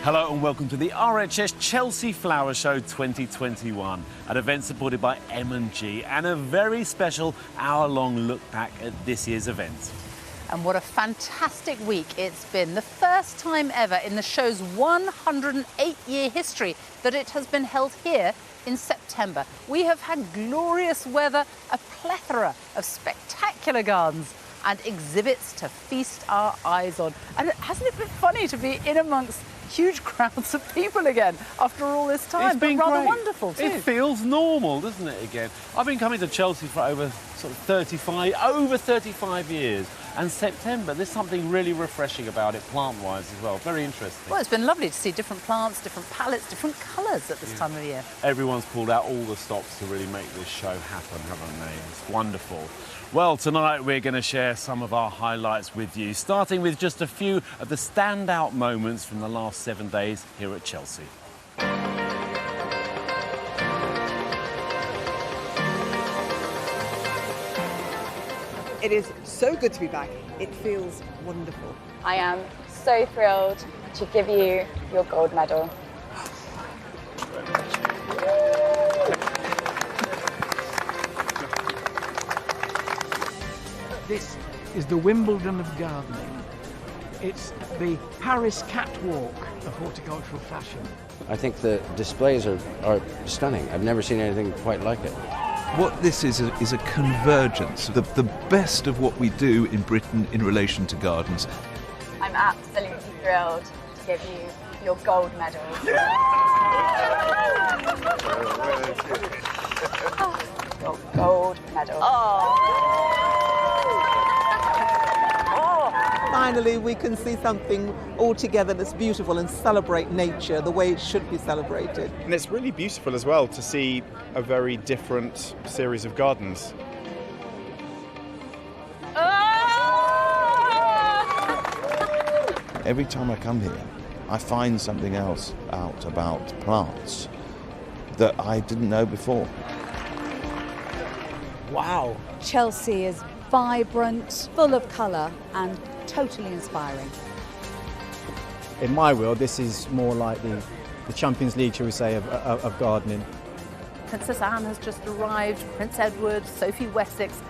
Hello and welcome to the RHS Chelsea Flower Show 2021, an event supported by M&G and a very special hour-long look back at this year's event. And what a fantastic week it's been. The first time ever in the show's 108-year history that it has been held here in September. We have had glorious weather, a plethora of spectacular gardens and exhibits to feast our eyes on. And hasn't it been funny to be in amongst huge crowds of people again after all this time? It's been rather great. Wonderful too. It feels normal, doesn't it, again? I've been coming to Chelsea for over 35 years. And September, there's something really refreshing about it, plant-wise as well. Very interesting. Well, it's been lovely to see different plants, different palettes, different colours at this time of the year. Everyone's pulled out all the stops to really make this show happen, haven't they? It's wonderful. Well, tonight we're going to share some of our highlights with you, starting with just a few of the standout moments from the last 7 days here at Chelsea. It is so good to be back. It feels wonderful. I am so thrilled to give you your gold medal. This is the Wimbledon of gardening. It's the Paris catwalk of horticultural fashion. I think the displays are stunning. I've never seen anything quite like it. What this is a convergence, the best of what we do in Britain in relation to gardens. I'm absolutely thrilled to give you your gold medal. Your gold medal. Finally, we can see something all together that's beautiful and celebrate nature the way it should be celebrated. And it's really beautiful as well to see a very different series of gardens. Every time I come here, I find something else out about plants that I didn't know before. Wow. Chelsea is vibrant, full of colour and totally inspiring. In my world, this is more like the Champions League, shall we say, of gardening. Princess Anne has just arrived, Prince Edward, Sophie Wessex.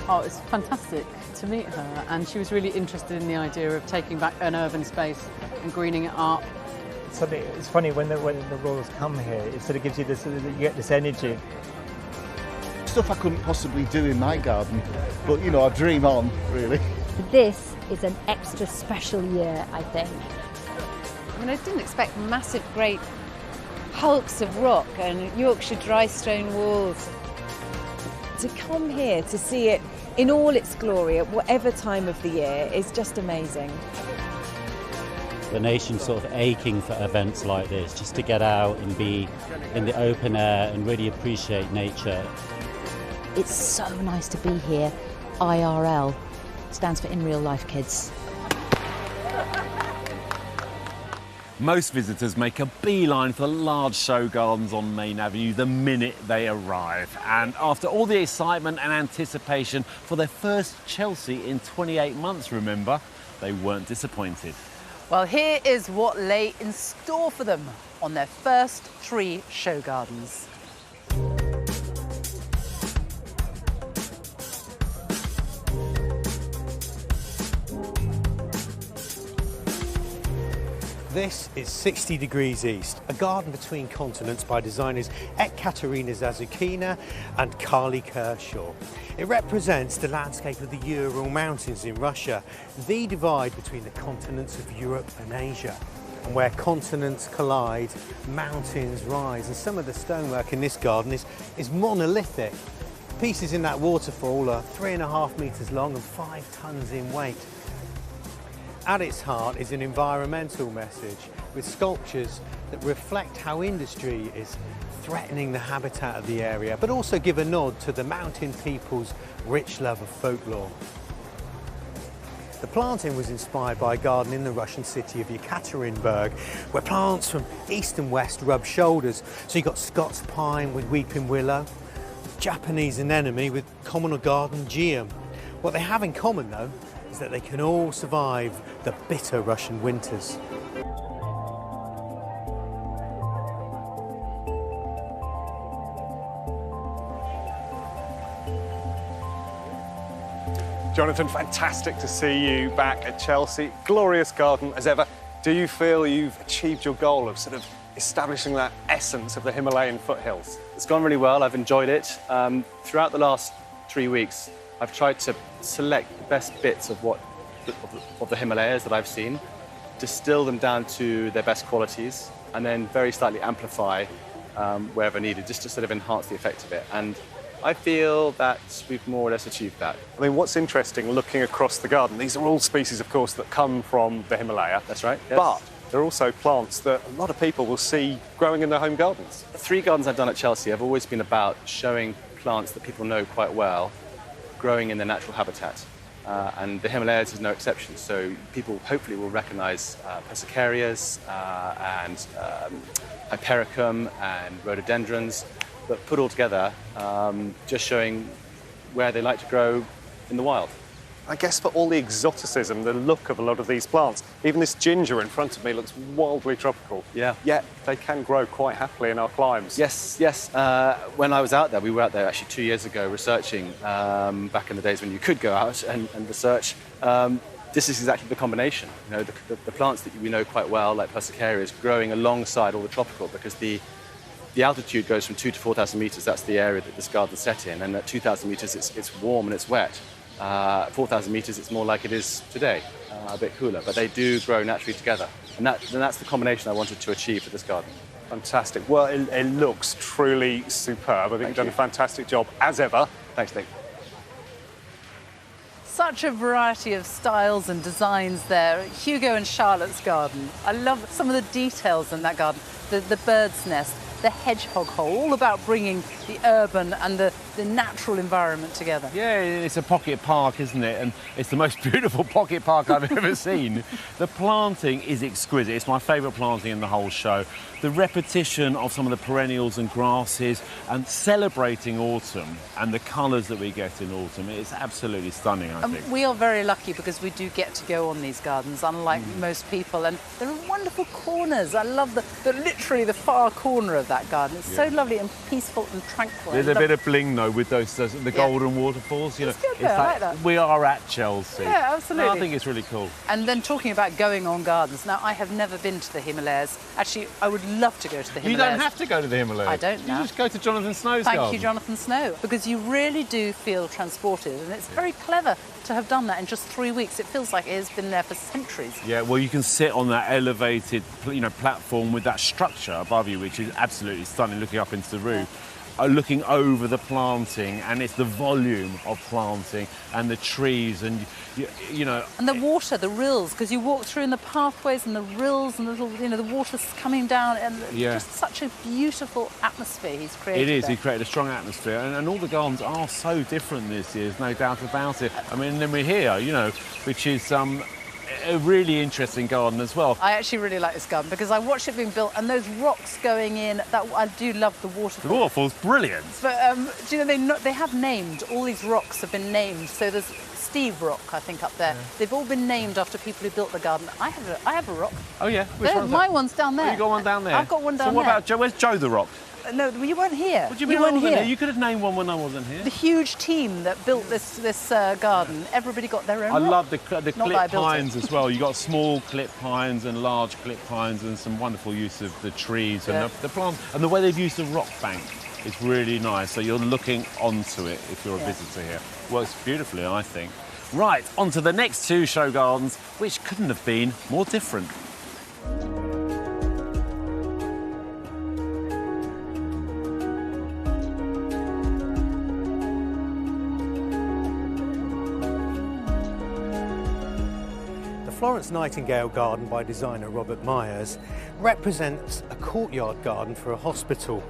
Oh, it's fantastic to meet her, and she was really interested in the idea of taking back an urban space and greening it up. It's funny when the royals come here, it sort of gives you this, you get this energy. Stuff I couldn't possibly do in my garden, but you know, I dream on, really. This is an extra special year, I think. I mean, I didn't expect massive, great hulks of rock and Yorkshire dry stone walls. To come here to see it in all its glory at whatever time of the year is just amazing. The nation's sort of aching for events like this, just to get out and be in the open air and really appreciate nature. It's so nice to be here. IRL stands for in real life, kids. Most visitors make a beeline for the large show gardens on Main Avenue the minute they arrive. And after all the excitement and anticipation for their first Chelsea in 28 months, remember, they weren't disappointed. Well, here is what lay in store for them on their first 3 show gardens. This is 60 Degrees East, a garden between continents by designers Ekaterina Zazukina and Carly Kershaw. It represents the landscape of the Ural Mountains in Russia, the divide between the continents of Europe and Asia. And where continents collide, mountains rise, and some of the stonework in this garden is monolithic. Pieces in that waterfall are 3.5 metres long and 5 tonnes in weight. At its heart is an environmental message with sculptures that reflect how industry is threatening the habitat of the area, but also give a nod to the mountain people's rich love of folklore. The planting was inspired by a garden in the Russian city of Yekaterinburg, where plants from east and west rub shoulders. So you've got Scots pine with weeping willow, Japanese anemone with common garden geum. What they have in common, though, is that they can all survive the bitter Russian winters. Jonathan, fantastic to see you back at Chelsea. Glorious garden as ever. Do you feel you've achieved your goal of sort of establishing that essence of the Himalayan foothills? It's gone really well. I've enjoyed it. Throughout the last 3 weeks, I've tried to select the best bits of the Himalayas that I've seen, distill them down to their best qualities, and then very slightly amplify wherever needed, just to sort of enhance the effect of it. And I feel that we've more or less achieved that. I mean, what's interesting looking across the garden, these are all species, of course, that come from the Himalaya. That's right, yes. But they're also plants that a lot of people will see growing in their home gardens. The 3 gardens I've done at Chelsea have always been about showing plants that people know quite well, growing in their natural habitat. And the Himalayas is no exception. So people hopefully will recognise Persicarias and Hypericum and rhododendrons, but put all together, just showing where they like to grow in the wild. I guess for all the exoticism, the look of a lot of these plants, even this ginger in front of me looks wildly tropical. Yeah. Yet they can grow quite happily in our climes. Yes, yes. When I was out there, we were out there actually 2 years ago researching, back in the days when you could go out and research. This is exactly the combination. You know, the plants that we know quite well, like Persicarias, growing alongside all the tropical, because the altitude goes from 2,000 to 4,000 metres. That's the area that this garden's set in. And at 2,000 metres, it's warm and it's wet. 4,000 metres, it's more like it is today, a bit cooler. But they do grow naturally together. And that's the combination I wanted to achieve for this garden. Fantastic. Well, it looks truly superb. I think you've done a fantastic job, as ever. Thanks, Nick. Such a variety of styles and designs there. Hugo and Charlotte's garden. I love some of the details in that garden. The bird's nest, the hedgehog hole, all about bringing the urban and the natural environment together. Yeah, it's a pocket park, isn't it? And it's the most beautiful pocket park I've ever seen. The planting is exquisite. It's my favourite planting in the whole show. The repetition of some of the perennials and grasses and celebrating autumn and the colours that we get in autumn, it's absolutely stunning, I think. We are very lucky because we do get to go on these gardens, unlike most people. And there are wonderful corners. I love literally the far corner of that garden. It's so lovely and peaceful and tranquil. There's a bit of bling, though, with the golden waterfalls. You know, it's like that. We are at Chelsea. Yeah, absolutely. No, I think it's really cool. And then talking about going on gardens. Now, I have never been to the Himalayas. Actually, I would love to go to the Himalayas. You don't have to go to the Himalayas. I don't now. You just go to Jonathan Snow's garden. Thank you, Jonathan Snow, because you really do feel transported, and it's very clever to have done that in just 3 weeks. It feels like it has been there for centuries. Yeah, well, you can sit on that elevated, platform with that structure above you, which is absolutely stunning, looking up into the roof. Looking over the planting, and it's the volume of planting and the trees and and the water, the rills, because you walk through in the pathways and the rills and the water's coming down, and just such a beautiful atmosphere he's created. It is. There. He created a strong atmosphere, and all the gardens are so different this year. There's no doubt about it. I mean, then we're here, which is a really interesting garden as well. I actually really like this garden because I watched it being built, and those rocks going in. That I do love the waterfall. The waterfall's brilliant. But do you know they have named all these rocks have been named. So there's Steve Rock, I think, up there. Yeah. They've all been named after people who built the garden. I have a rock. Oh yeah, which one's my that? one's down there. Oh, you got one down there. I've got one down there. So what about Joe? Where's Joe the Rock? No, you weren't here. What do you mean? You weren't here. You could have named one when I wasn't here. The huge team that built this garden, everybody got their own. I rock. love the clip pines as well. You got small clip pines and large clip pines, and some wonderful use of the trees and the plants, and the way they've used the rock bank is really nice. So you're looking onto it if you're a visitor here. Works beautifully, I think. Right, on to the next 2 show gardens, which couldn't have been more different. Florence Nightingale Garden by designer Robert Myers represents a courtyard garden for a hospital.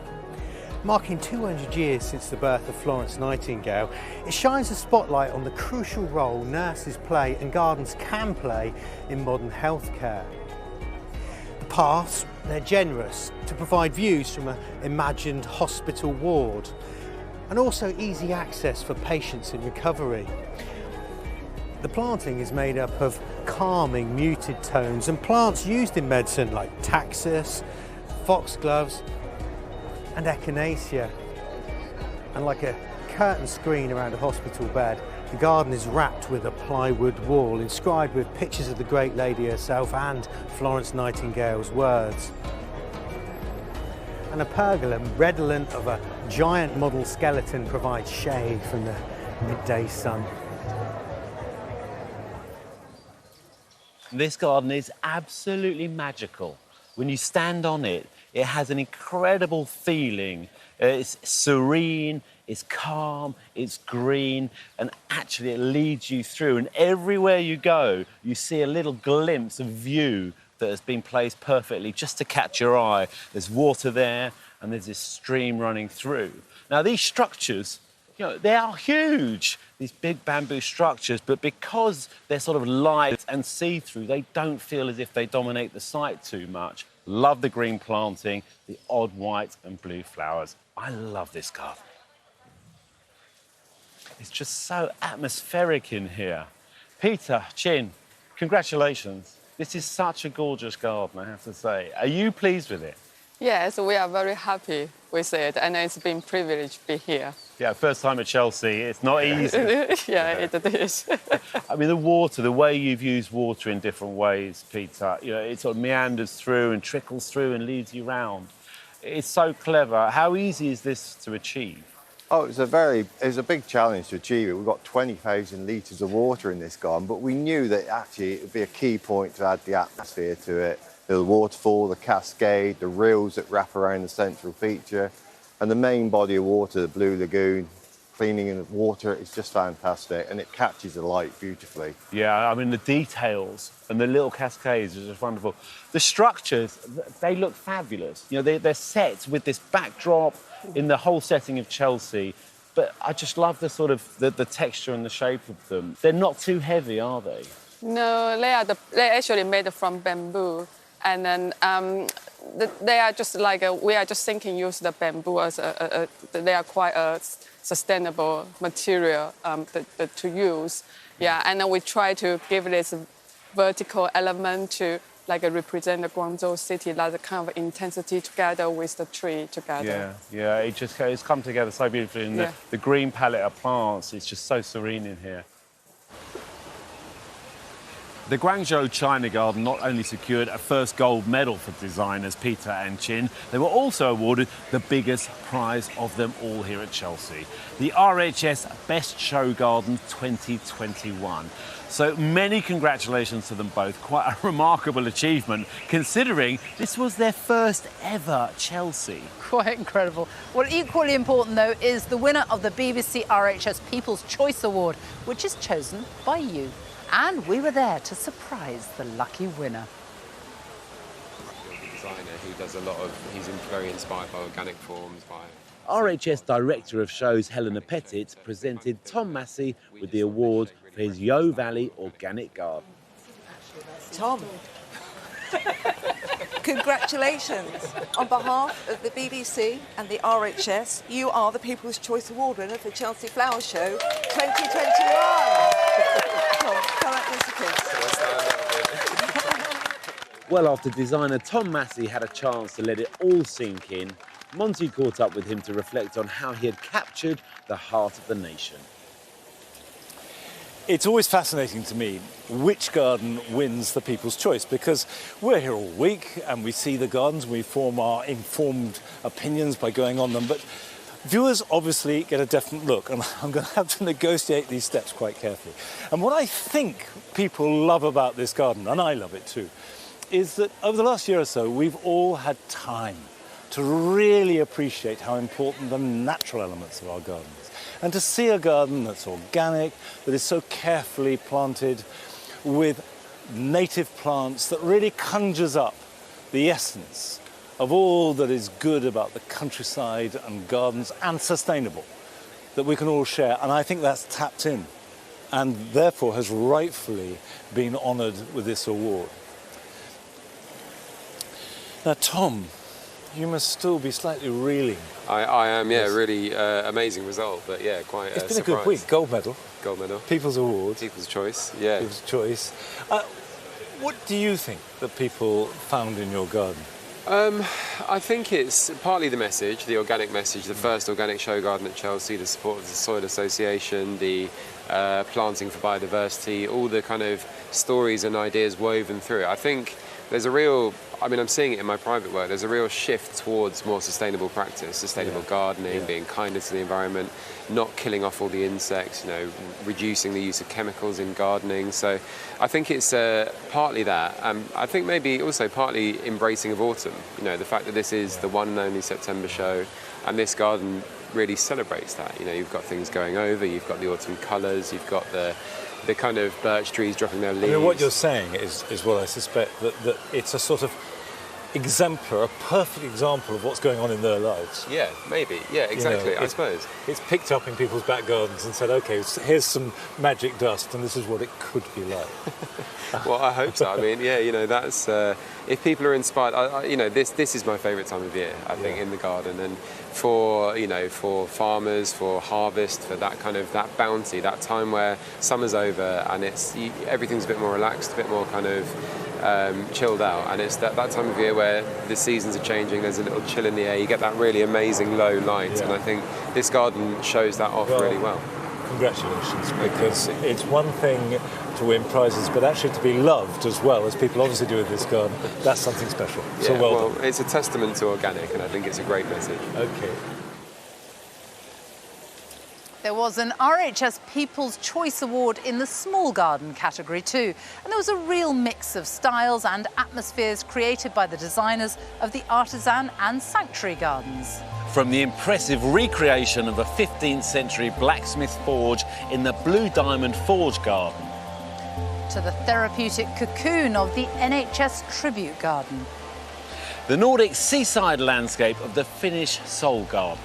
Marking 200 years since the birth of Florence Nightingale, it shines a spotlight on the crucial role nurses play and gardens can play in modern healthcare. The paths, they're generous to provide views from an imagined hospital ward, and also easy access for patients in recovery. The planting is made up of calming, muted tones and plants used in medicine like taxus, foxgloves and echinacea. And like a curtain screen around a hospital bed, The garden is wrapped with a plywood wall inscribed with pictures of the great lady herself and Florence Nightingale's words. And a pergola redolent of a giant model skeleton provides shade from the midday sun. This garden is absolutely magical. When you stand on it, it has an incredible feeling. It's serene, it's calm, it's green, and actually it leads you through. And everywhere you go, you see a little glimpse of view that has been placed perfectly just to catch your eye. There's water there, and there's this stream running through. Now, these structures, you know, they are huge, these big bamboo structures, but because they're sort of light and see-through, they don't feel as if they dominate the sight too much. Love the green planting, the odd white and blue flowers. I love this garden. It's just so atmospheric in here. Peter, Chin, congratulations. This is such a gorgeous garden, I have to say. Are you pleased with it? Yes, we are very happy with it, and it's been a privilege to be here. Yeah, first time at Chelsea, it's not easy. Yeah, it is. I mean, the water, the way you've used water in different ways, Peter, you know, it sort of meanders through and trickles through and leads you round. It's so clever. How easy is this to achieve? Oh, it was a big challenge to achieve it. We've got 20,000 litres of water in this garden, but we knew that actually it would be a key point to add the atmosphere to it. The waterfall, the cascade, the rills that wrap around the central feature, and the main body of water, the Blue Lagoon, cleaning in the water is just fantastic, and it catches the light beautifully. Yeah, I mean, the details and the little cascades are just wonderful. The structures, they look fabulous. You know, they're set with this backdrop in the whole setting of Chelsea, but I just love the sort of the texture and the shape of them. They're not too heavy, are they? No, they're actually made from bamboo. And then they are just like, we are just thinking use the bamboo as they are quite a sustainable material to use. Yeah, and then we try to give this vertical element to like represent the Guangzhou city, that kind of intensity together with the tree together. Yeah, it's come together so beautifully. And the green palette of plants is just so serene in here. The Guangzhou China Garden not only secured a first gold medal for designers Peter and Chin, they were also awarded the biggest prize of them all here at Chelsea, the RHS Best Show Garden 2021. So many congratulations to them both. Quite a remarkable achievement, considering this was their first ever Chelsea. Quite incredible. Well, equally important, though, is the winner of the BBC RHS People's Choice Award, which is chosen by you. And we were there to surprise the lucky winner. A designer who does a lot of, he's very inspired by organic forms, by... RHS Director of Shows Helena Pettit presented Tom Massey with the award for his Yo Valley Organic Garden. Tom, congratulations. On behalf of the BBC and the RHS, you are the People's Choice Award winner for Chelsea Flower Show 2021. Tom, come at this, Well, after designer Tom Massey had a chance to let it all sink in, Monty caught up with him to reflect on how he had captured the heart of the nation. It's always fascinating to me which garden wins the People's Choice, because we're here all week and we see the gardens, we form our informed opinions by going on them, but viewers obviously get a different look, and I'm going to have to negotiate these steps quite carefully. And what I think people love about this garden, and I love it too, is that over the last year or so we've all had time to really appreciate how important the natural elements of our garden is. And to see a garden that's organic, that is so carefully planted with native plants, that really conjures up the essence of all that is good about the countryside and gardens and sustainable, that we can all share. And I think that's tapped in and therefore has rightfully been honoured with this award. Now, Tom, you must still be slightly reeling. I am, yeah, really amazing result, but yeah, quite It's been a good week. Gold medal. Gold medal. People's Award. People's Choice, yeah. People's Choice. What do you think that people found in your garden? I think it's partly the message, the organic message, the first organic show garden at Chelsea, the support of the Soil Association, the planting for biodiversity, all the kind of stories and ideas woven through it. I think there's a real, I mean, I'm seeing it in my private work, there's a real shift towards more sustainable practice, sustainable gardening, being kinder to the environment, not killing off all the insects, you know, reducing the use of chemicals in gardening. So I think it's partly that. I think maybe also partly embracing of autumn, you know, the fact that this is the one and only September show, and this garden really celebrates that. You know, you've got things going over, you've got the autumn colours, you've got the kind of birch trees dropping their leaves. I mean, what you're saying is what I suspect, that it's a sort of exemplar, a perfect example of what's going on in their lives. Yeah, maybe. Yeah, exactly, You know, I suppose. It's picked up in people's back gardens and said, OK, here's some magic dust and this is what it could be like. Well, I hope so. I mean, yeah, you know, that's... if people are inspired... you know, this is my favourite time of year, I think, in the garden. And for, you know, for farmers, for harvest, for that kind of, that bounty, that time where summer's over and everything's a bit more relaxed, a bit more kind of chilled out. And it's that time of year where the seasons are changing, there's a little chill in the air, you get that really amazing low light. And I think this garden shows that off really well. Congratulations, because it's one thing to win prizes, but actually to be loved as well, as people obviously do with this garden, that's something special. So Yeah, well done. It's a testament to organic, and I think it's a great message. OK. There was an RHS People's Choice Award in the small garden category too. And there was a real mix of styles and atmospheres created by the designers of the artisan and sanctuary gardens. From the impressive recreation of a 15th century blacksmith forge in the Blue Diamond Forge Garden, to the therapeutic cocoon of the NHS Tribute Garden, the Nordic seaside landscape of the Finnish Soul Garden,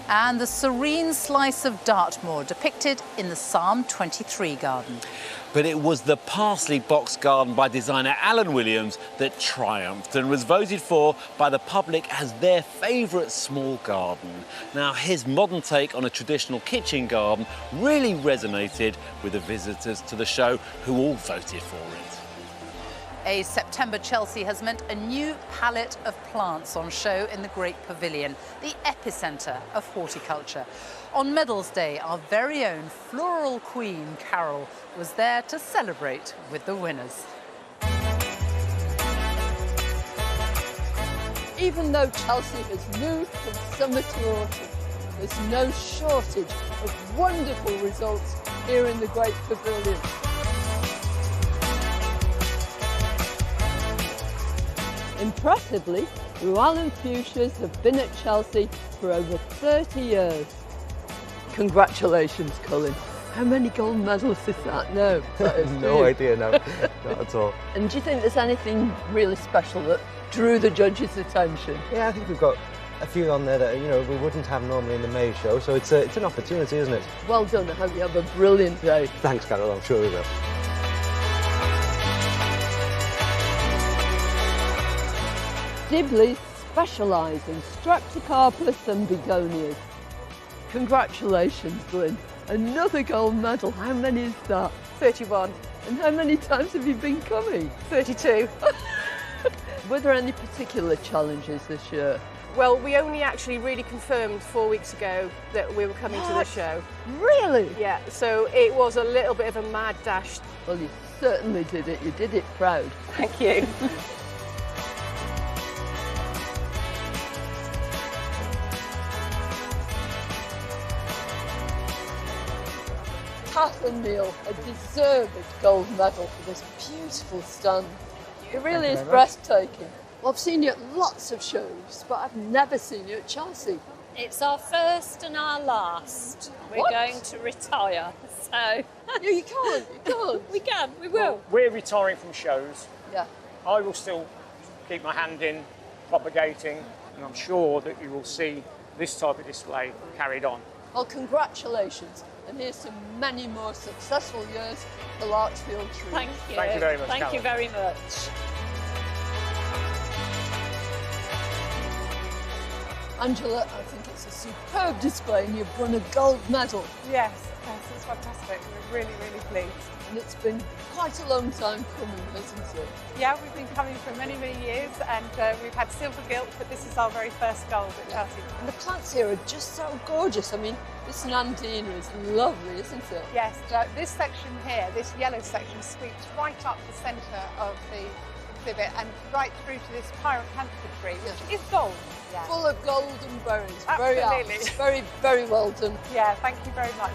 and the serene slice of Dartmoor depicted in the Psalm 23 garden. But it was the parsley box garden by designer Alan Williams that triumphed and was voted for by the public as their favourite small garden. Now, his modern take on a traditional kitchen garden really resonated with the visitors to the show, who all voted for it. A September Chelsea has meant a new palette of plants on show in the Great Pavilion, the epicentre of horticulture. On Medals Day, our very own floral queen, Carol, was there to celebrate with the winners. Even though Chelsea has moved from summer to autumn, there's no shortage of wonderful results here in the Great Pavilion. Impressively, Llewellyn fuchsias have been at Chelsea for over 30 years. Congratulations, Colin. How many gold medals is that? No. No idea, no. Not at all. And do you think there's anything really special that drew the judges' attention? Yeah, I think we've got a few on there that, you know, we wouldn't have normally in the May show, so it's an opportunity, isn't it? Well done. I hope you have a brilliant day. Thanks, Carol. I'm sure we will. Dibley specialise in Streptocarpus and begonias. Congratulations, Glyn. Another gold medal. How many is that? 31. And how many times have you been coming? 32. Were there any particular challenges this year? Well, we only actually really confirmed 4 weeks ago that we were coming to the show. Really? Yeah, so it was a little bit of a mad dash. Well, you certainly did it. You did it proud. Thank you. Kath and Neil a deserved gold medal for this beautiful stand. It really is breathtaking. Well, I've seen you at lots of shows, but I've never seen you at Chelsea. It's our first and our last. We're going to retire, so... No, you can't, We will. Well, we're retiring from shows. Yeah. I will still keep my hand in, propagating, and I'm sure that you will see this type of display carried on. Well, congratulations, and here's to many more successful years for Larchfield Trees. Thank you. Thank you very much, Thank you Carol. very much. Angela, I think it's a superb display and you've won a gold medal. Yes, it's fantastic. We're really, really pleased. and it's been quite a long time coming, hasn't it? Yeah, we've been coming for many, many years, and we've had silver gilt, but this is our very first gold at Chelsea. And the plants here are just so gorgeous. I mean, this Nandina is lovely, isn't it? Yes, this section here, this yellow section, sweeps right up the centre of the exhibit and right through to this pirate panther tree, which is gold. Yeah. Full of golden berries. Absolutely. Very apt. Very, very well done. Yeah, thank you very much.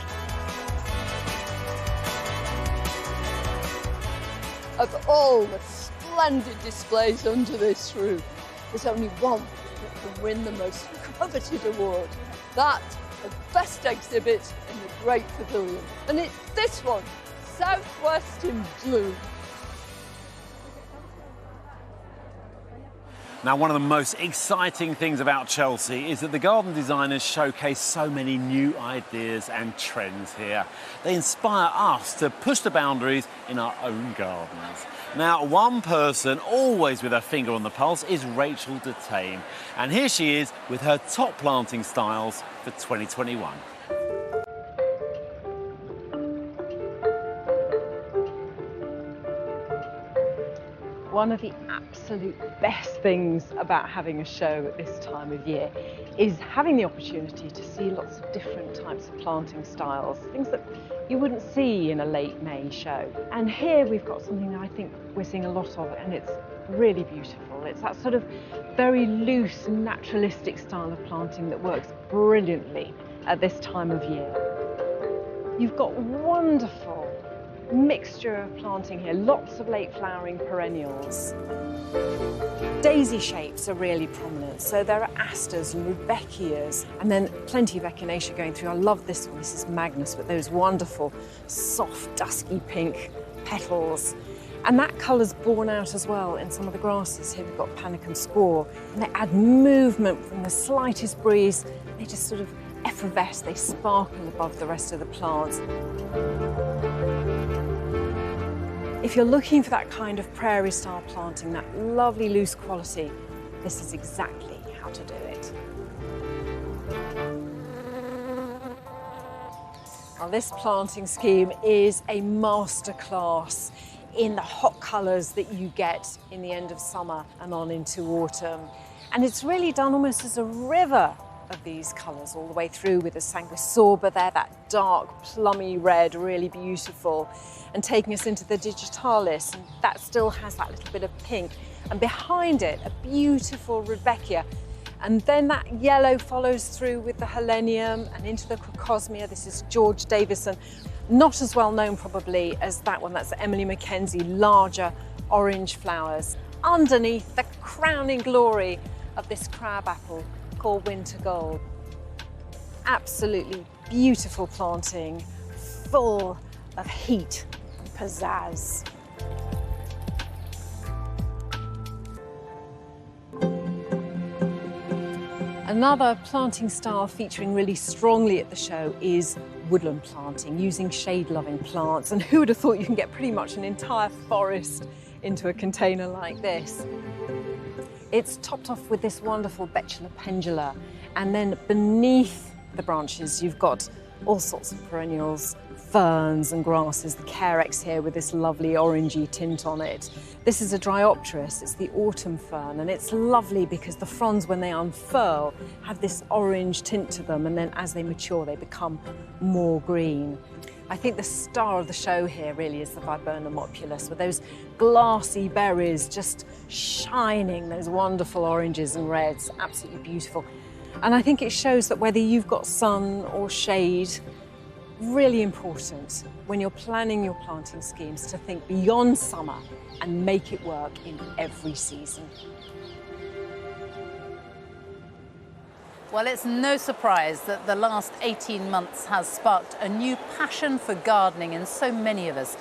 Of all the splendid displays under this roof, there's only one that can win the most coveted award. That of Best Exhibit in the Great Pavilion. And it's this one, Southwest in Blue. Now, one of the most exciting things about Chelsea is that the garden designers showcase so many new ideas and trends here. They inspire us to push the boundaries in our own gardens. Now, one person always with her finger on the pulse is Rachel Detain, and here she is with her top planting styles for 2021. One of the absolute best things about having a show at this time of year is having the opportunity to see lots of different types of planting styles, things that you wouldn't see in a late May show. And here we've got something that I think we're seeing a lot of, and it's really beautiful. It's that sort of very loose, naturalistic style of planting that works brilliantly at this time of year. You've got wonderful mixture of planting here, lots of late flowering perennials. Daisy shapes are really prominent, so there are asters and rudbeckias, and then plenty of echinacea going through. I love this one, this is Magnus, with those wonderful soft dusky pink petals. And that colour's borne out as well in some of the grasses. Here we've got panicum squaw, and they add movement from the slightest breeze. They just sort of effervesce, they sparkle above the rest of the plants. If you're looking for that kind of prairie style planting, that lovely loose quality, this is exactly how to do it. Now, this planting scheme is a masterclass in the hot colours that you get in the end of summer and on into autumn. And it's really done almost as a river of these colours all the way through, with the sanguisorba there, that dark plummy red, really beautiful, and taking us into the digitalis, and that still has that little bit of pink, and behind it a beautiful rudbeckia, and then that yellow follows through with the helenium and into the crocosmia. This is George Davison, not as well known probably as that one, that's Emily Mackenzie, larger orange flowers. Underneath, the crowning glory of this crabapple called Winter Gold. Absolutely beautiful planting, full of heat and pizzazz. Another planting style featuring really strongly at the show is woodland planting, using shade-loving plants. And who would have thought you can get pretty much an entire forest into a container like this? It's topped off with this wonderful Betula pendula, and then beneath the branches you've got all sorts of perennials, ferns and grasses. The carex here with this lovely orangey tint on it. This is a Dryopteris, it's the autumn fern, and it's lovely because the fronds, when they unfurl, have this orange tint to them, and then as they mature they become more green. I think the star of the show here really is the Viburnum opulus, with those glassy berries just shining, those wonderful oranges and reds, absolutely beautiful. And I think it shows that whether you've got sun or shade, really important when you're planning your planting schemes to think beyond summer and make it work in every season. Well, it's no surprise that the last 18 months has sparked a new passion for gardening in so many of us.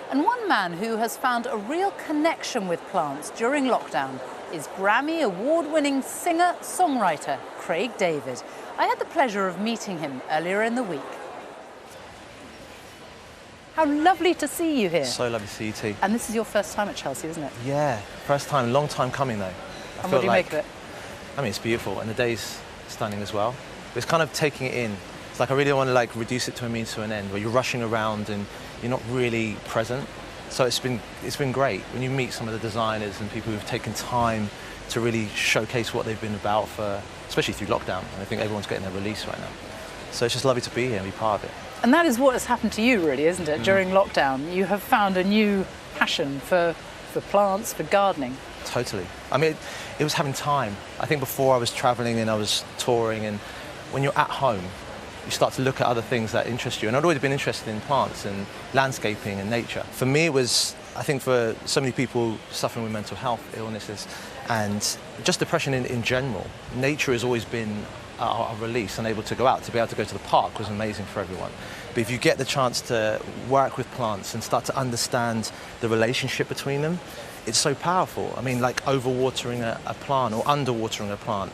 And one man who has found a real connection with plants during lockdown is Grammy award-winning singer-songwriter Craig David. I had the pleasure of meeting him earlier in the week. How lovely to see you here. So lovely to see you too. And this is your first time at Chelsea, isn't it? Yeah, first time, long time coming though. And what do you make of it? I mean, it's beautiful, and the day's stunning as well. But it's kind of taking it in. It's like I really want to like reduce it to a means to an end, where you're rushing around and you're not really present. So it's been great when you meet some of the designers and people who've taken time to really showcase what they've been about for, especially through lockdown. And I think everyone's getting their release right now. So it's just lovely to be here and be part of it. And that is what has happened to you, really, isn't it? During lockdown, you have found a new passion for plants, for gardening. Totally. I mean, it was having time. I think before I was traveling and I was touring, and when you're at home, you start to look at other things that interest you. And I'd always been interested in plants and landscaping and nature. For me, it was, I think for so many people suffering with mental health illnesses and just depression in general, nature has always been a release and able to go out. To be able to go to the park was amazing for everyone. But if you get the chance to work with plants and start to understand the relationship between them, it's so powerful. I mean, like overwatering a plant or underwatering a plant,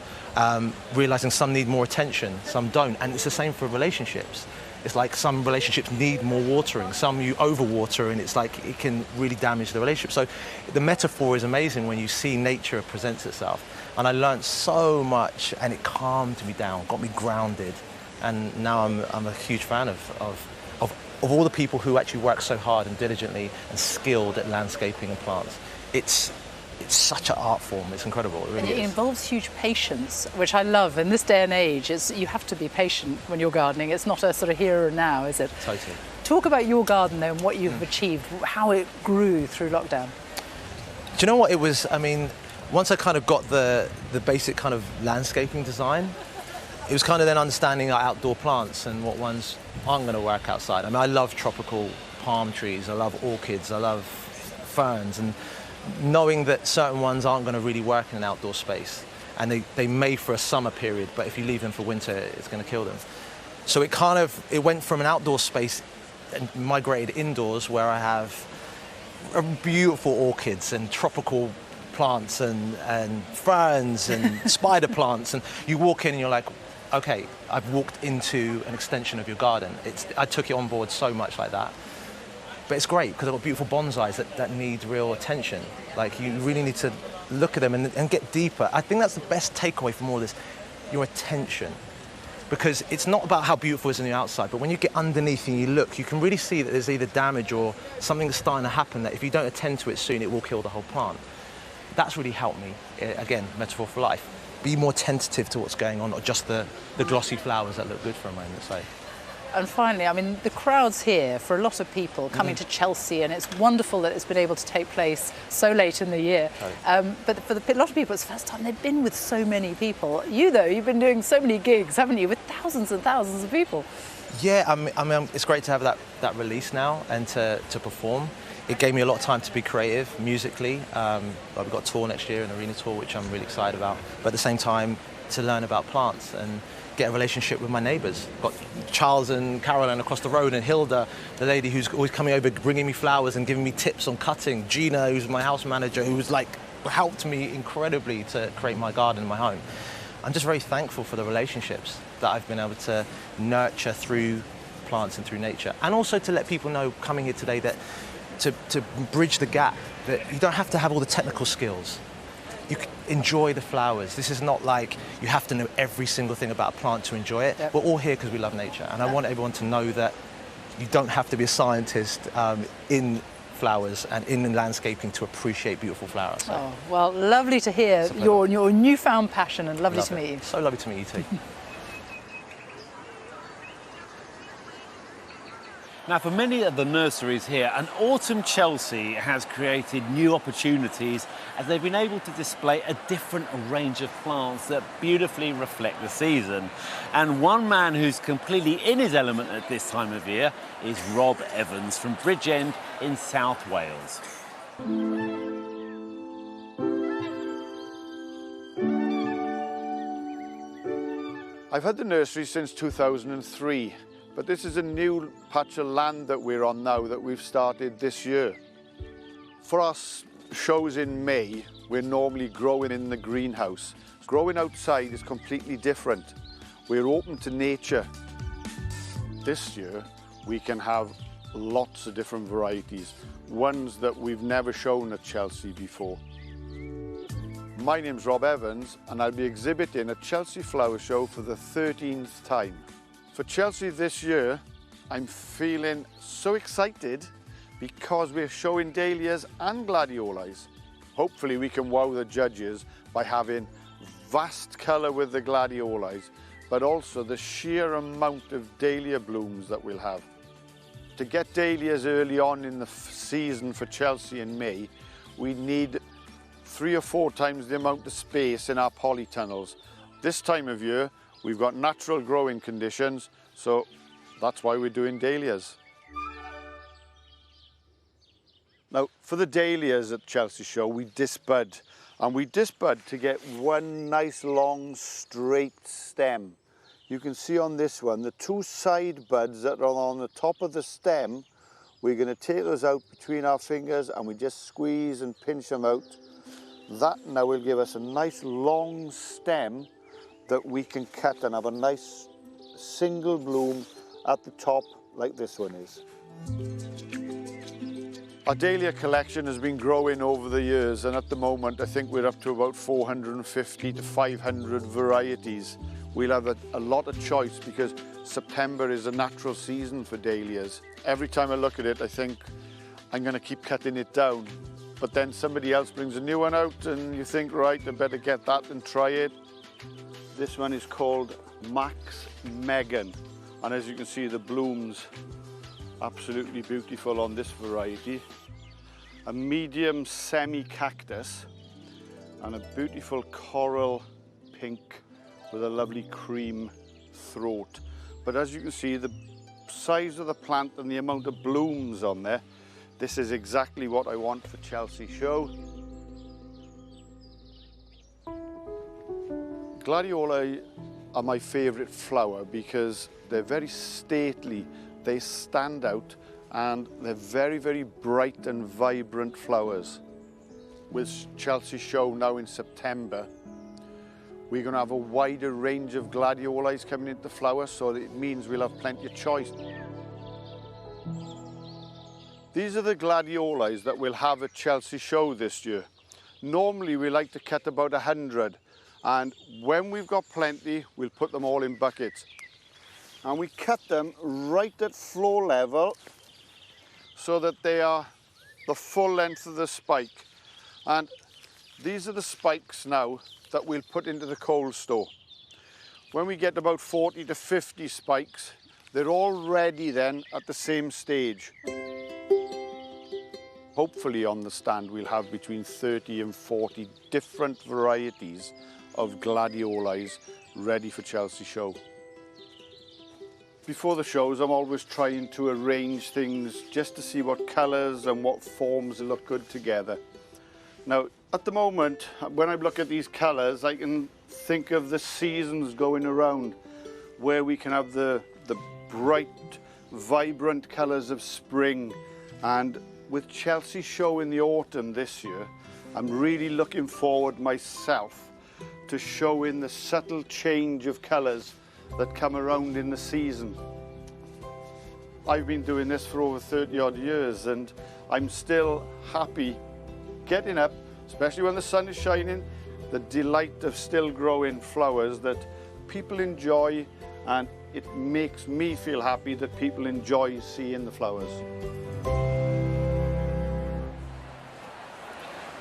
realizing some need more attention, some don't. And it's the same for relationships. It's like some relationships need more watering, some you overwater and it's like it can really damage the relationship. So the metaphor is amazing when you see nature presents itself. And I learned so much and it calmed me down, got me grounded. And now I'm a huge fan of all the people who actually work so hard and diligently and skilled at landscaping and plants. It's such an art form. It's incredible. It really It is. involves huge patience, which I love. In this day and age, you have to be patient when you're gardening. It's not a sort of here and now, is it? Totally. Talk about your garden, though, and what you've achieved, how it grew through lockdown. Do you know what it was? I mean, once I kind of got the basic kind of landscaping design, it was kind of then understanding our outdoor plants and what ones aren't going to work outside. I mean, I love tropical palm trees, I love orchids, I love ferns, and knowing that certain ones aren't going to really work in an outdoor space. And they may for a summer period, but if you leave them for winter, it's going to kill them. So it went from an outdoor space and migrated indoors where I have beautiful orchids and tropical plants and ferns and spider plants. And you walk in and you're like, okay, I've walked into an extension of your garden. I took it on board so much like that. But it's great because I've got beautiful bonsais that need real attention. Like you really need to look at them and get deeper. I think that's the best takeaway from all this, your attention. Because it's not about how beautiful it is on the outside, but when you get underneath and you look, you can really see that there's either damage or something that's starting to happen that if you don't attend to it soon, it will kill the whole plant. That's really helped me. Again, metaphor for life. Be more attentive to what's going on, not just the glossy flowers that look good for a moment. So. And finally, I mean, the crowds here, for a lot of people coming to Chelsea, and it's wonderful that it's been able to take place so late in the year. But for a lot of people, it's the first time they've been with so many people. You, though, you've been doing so many gigs, haven't you, with thousands and thousands of people? Yeah, I mean, it's great to have that release now and to perform. It gave me a lot of time to be creative musically. We've got a tour next year, an arena tour, which I'm really excited about. But at the same time, to learn about plants and get a relationship with my neighbours. Got Charles and Caroline across the road, and Hilda, the lady who's always coming over, bringing me flowers and giving me tips on cutting. Gina, who's my house manager, who's like helped me incredibly to create my garden in my home. I'm just very thankful for the relationships that I've been able to nurture through plants and through nature. And also to let people know coming here today that to bridge the gap, that you don't have to have all the technical skills. You can enjoy the flowers. This is not like you have to know every single thing about a plant to enjoy it. Yep. We're all here because we love nature. And I want everyone to know that you don't have to be a scientist in flowers and in landscaping to appreciate beautiful flowers. So. Oh, well, lovely to hear your newfound passion, and lovely to meet you. So lovely to meet you too. Now, for many of the nurseries here, an Autumn Chelsea has created new opportunities as they've been able to display a different range of plants that beautifully reflect the season. And one man who's completely in his element at this time of year is Rob Evans from Bridgend in South Wales. I've had the nursery since 2003. But this is a new patch of land that we're on now that we've started this year. For our shows in May, we're normally growing in the greenhouse. Growing outside is completely different. We're open to nature. This year, we can have lots of different varieties, ones that we've never shown at Chelsea before. My name's Rob Evans, and I'll be exhibiting at Chelsea Flower Show for the 13th time. For Chelsea this year, I'm feeling so excited because we're showing dahlias and gladiolis. Hopefully we can wow the judges by having vast colour with the gladiolis, but also the sheer amount of dahlia blooms that we'll have. To get dahlias early on in the season for Chelsea in May, we need 3 or 4 times the amount of space in our polytunnels. This time of year, we've got natural growing conditions, so that's why we're doing dahlias. Now, for the dahlias at Chelsea Show, we disbud. And we disbud to get one nice long straight stem. You can see on this one, the 2 side buds that are on the top of the stem, we're going to take those out between our fingers and we just squeeze and pinch them out. That now will give us a nice long stem that we can cut and have a nice single bloom at the top like this one is. Our dahlia collection has been growing over the years, and at the moment I think we're up to about 450 to 500 varieties. We'll have a lot of choice because September is a natural season for dahlias. Every time I look at it, I think I'm going to keep cutting it down. But then somebody else brings a new one out and you think, right, I better get that and try it. This one is called Max Megan. And as you can see, the blooms absolutely beautiful on this variety. A medium semi-cactus and a beautiful coral pink with a lovely cream throat. But as you can see, the size of the plant and the amount of blooms on there, this is exactly what I want for Chelsea Show. Gladioli are my favourite flower because they're very stately. They stand out and they're very, very bright and vibrant flowers. With Chelsea Show now in September, we're going to have a wider range of gladiolis coming into flower, so it means we'll have plenty of choice. These are the gladiolis that we'll have at Chelsea Show this year. Normally we like to cut about 100, and when we've got plenty, we'll put them all in buckets. And we cut them right at floor level so that they are the full length of the spike. And these are the spikes now that we'll put into the cold store. When we get about 40 to 50 spikes, they're all ready then at the same stage. Hopefully on the stand we'll have between 30 and 40 different varieties of gladiolis ready for Chelsea Show. Before the shows, I'm always trying to arrange things just to see what colours and what forms look good together. Now, at the moment, when I look at these colours, I can think of the seasons going around, where we can have the bright, vibrant colours of spring. And with Chelsea Show in the autumn this year, I'm really looking forward myself to showing the subtle change of colours that come around in the season. I've been doing this for over 30 odd years and I'm still happy getting up, especially when the sun is shining, the delight of still growing flowers that people enjoy, and it makes me feel happy that people enjoy seeing the flowers.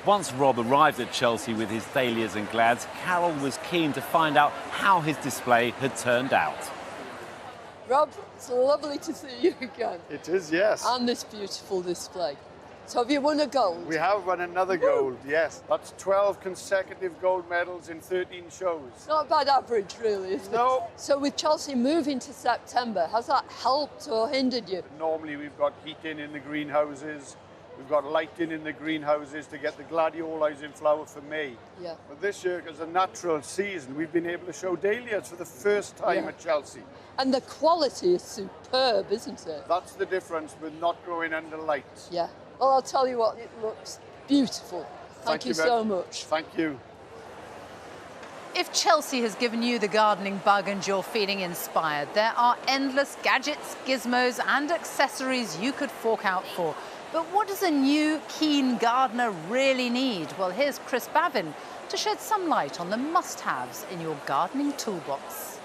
Once Rob arrived at Chelsea with his dahlias and glads, Carol was keen to find out how his display had turned out. Rob, it's lovely to see you again. It is, yes. And this beautiful display. So have you won a gold? We have won another gold, yes. That's 12 consecutive gold medals in 13 shows. Not a bad average, really, is it? No. So with Chelsea moving to September, has that helped or hindered you? Normally we've got heating in the greenhouses, we've got lighting in the greenhouses to get the gladiolis in flower for May. Yeah. But this year, as a natural season, we've been able to show dahlias for the first time at Chelsea. And the quality is superb, isn't it? That's the difference with not growing under lights. Yeah. Well, I'll tell you what, it looks beautiful. Thank you so much. Thank you. If Chelsea has given you the gardening bug and you're feeling inspired, there are endless gadgets, gizmos and accessories you could fork out for. But what does a new, keen gardener really need? Well, here's Chris Bavin to shed some light on the must-haves in your gardening toolbox.